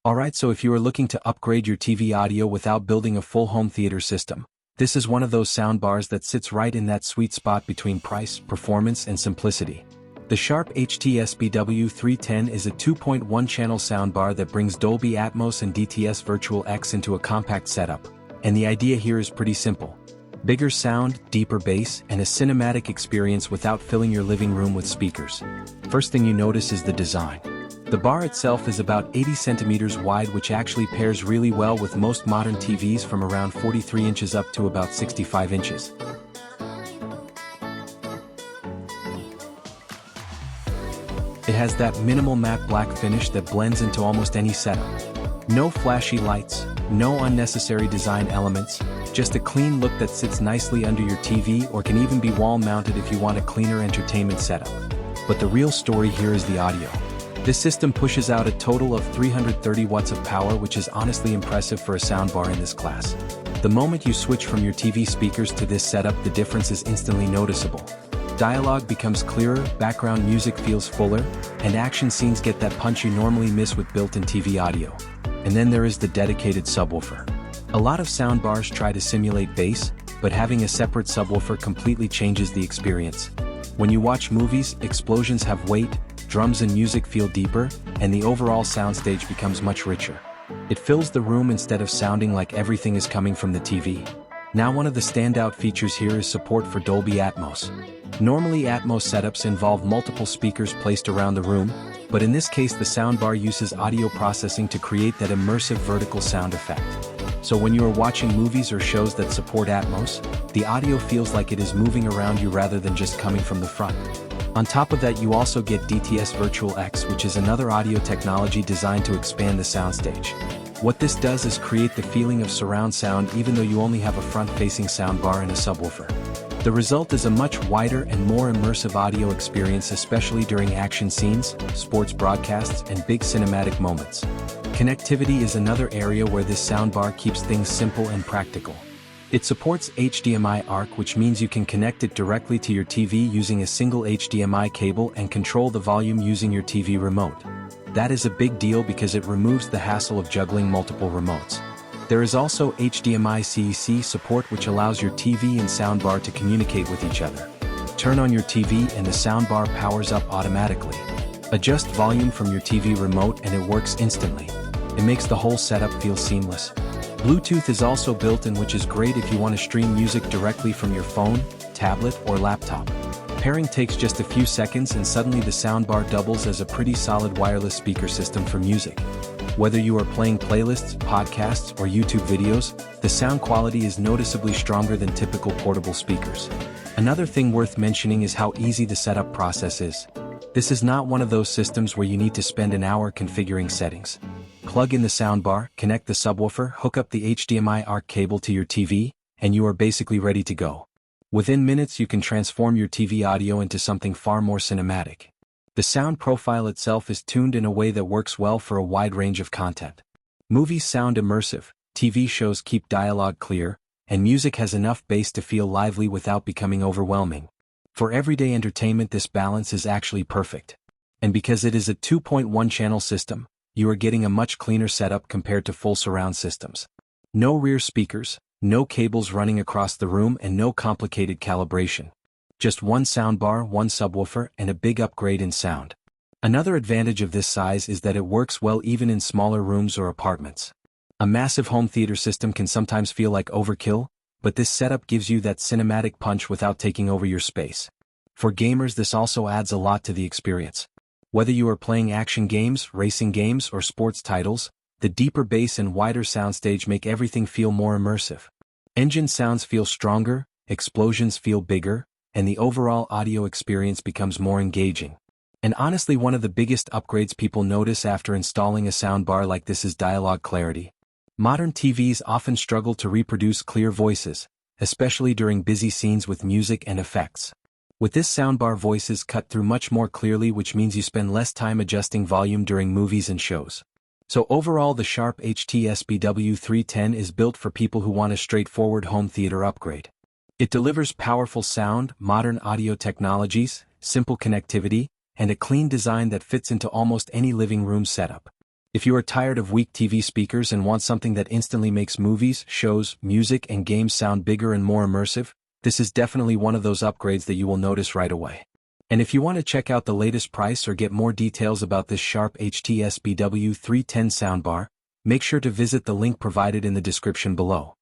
Alright, so if you are looking to upgrade your TV audio without building a full home theater system, this is one of those soundbars that sits right in that sweet spot between price, performance, and simplicity. The Sharp HT SBW310 is a 2.1-channel soundbar that brings Dolby Atmos and DTS Virtual X into a compact setup, and the idea here is pretty simple. Bigger sound, deeper bass, and a cinematic experience without filling your living room with speakers. First thing you notice is the design. The bar itself is about 80 centimeters wide, which actually pairs really well with most modern TVs from around 43 inches up to about 65 inches. It has that minimal matte black finish that blends into almost any setup. No flashy lights, no unnecessary design elements, just a clean look that sits nicely under your TV or can even be wall-mounted if you want a cleaner entertainment setup. But the real story here is the audio. This system pushes out a total of 330 watts of power, which is honestly impressive for a soundbar in this class. The moment you switch from your TV speakers to this setup, the difference is instantly noticeable. Dialogue becomes clearer, background music feels fuller, and action scenes get that punch you normally miss with built-in TV audio. And then there is the dedicated subwoofer. A lot of soundbars try to simulate bass, but having a separate subwoofer completely changes the experience. When you watch movies, explosions have weight, drums and music feel deeper, and the overall soundstage becomes much richer. It fills the room instead of sounding like everything is coming from the TV. Now, one of the standout features here is support for Dolby Atmos. Normally, Atmos setups involve multiple speakers placed around the room, but in this case the soundbar uses audio processing to create that immersive vertical sound effect. So when you are watching movies or shows that support Atmos, the audio feels like it is moving around you rather than just coming from the front. On top of that, you also get DTS Virtual X, which is another audio technology designed to expand the soundstage. What this does is create the feeling of surround sound even though you only have a front-facing soundbar and a subwoofer. The result is a much wider and more immersive audio experience, especially during action scenes, sports broadcasts, and big cinematic moments. Connectivity is another area where this soundbar keeps things simple and practical. It supports HDMI ARC, which means you can connect it directly to your TV using a single HDMI cable and control the volume using your TV remote. That is a big deal because it removes the hassle of juggling multiple remotes. There is also HDMI CEC support, which allows your TV and soundbar to communicate with each other. Turn on your TV and the soundbar powers up automatically. Adjust volume from your TV remote and it works instantly. It makes the whole setup feel seamless. Bluetooth is also built in, which is great if you want to stream music directly from your phone, tablet, or laptop. Pairing takes just a few seconds and suddenly the soundbar doubles as a pretty solid wireless speaker system for music. Whether you are playing playlists, podcasts, or YouTube videos, the sound quality is noticeably stronger than typical portable speakers. Another thing worth mentioning is how easy the setup process is. This is not one of those systems where you need to spend an hour configuring settings. Plug in the soundbar, connect the subwoofer, hook up the HDMI ARC cable to your TV, and you are basically ready to go. Within minutes, you can transform your TV audio into something far more cinematic. The sound profile itself is tuned in a way that works well for a wide range of content. Movies sound immersive, TV shows keep dialogue clear, and music has enough bass to feel lively without becoming overwhelming. For everyday entertainment, this balance is actually perfect. And because it is a 2.1-channel system, you are getting a much cleaner setup compared to full surround systems. No rear speakers, no cables running across the room, and no complicated calibration. Just one soundbar, one subwoofer, and a big upgrade in sound. Another advantage of this size is that it works well even in smaller rooms or apartments. A massive home theater system can sometimes feel like overkill, but this setup gives you that cinematic punch without taking over your space. For gamers, this also adds a lot to the experience. Whether you are playing action games, racing games, or sports titles, the deeper bass and wider soundstage make everything feel more immersive. Engine sounds feel stronger, explosions feel bigger, and the overall audio experience becomes more engaging. And honestly, one of the biggest upgrades people notice after installing a soundbar like this is dialogue clarity. Modern TVs often struggle to reproduce clear voices, especially during busy scenes with music and effects. With this soundbar, voices cut through much more clearly, which means you spend less time adjusting volume during movies and shows. So overall, the Sharp HT SBW310 is built for people who want a straightforward home theater upgrade. It delivers powerful sound, modern audio technologies, simple connectivity, and a clean design that fits into almost any living room setup. If you are tired of weak TV speakers and want something that instantly makes movies, shows, music, and games sound bigger and more immersive, this is definitely one of those upgrades that you will notice right away. And if you want to check out the latest price or get more details about this Sharp HT SBW310 soundbar, make sure to visit the link provided in the description below.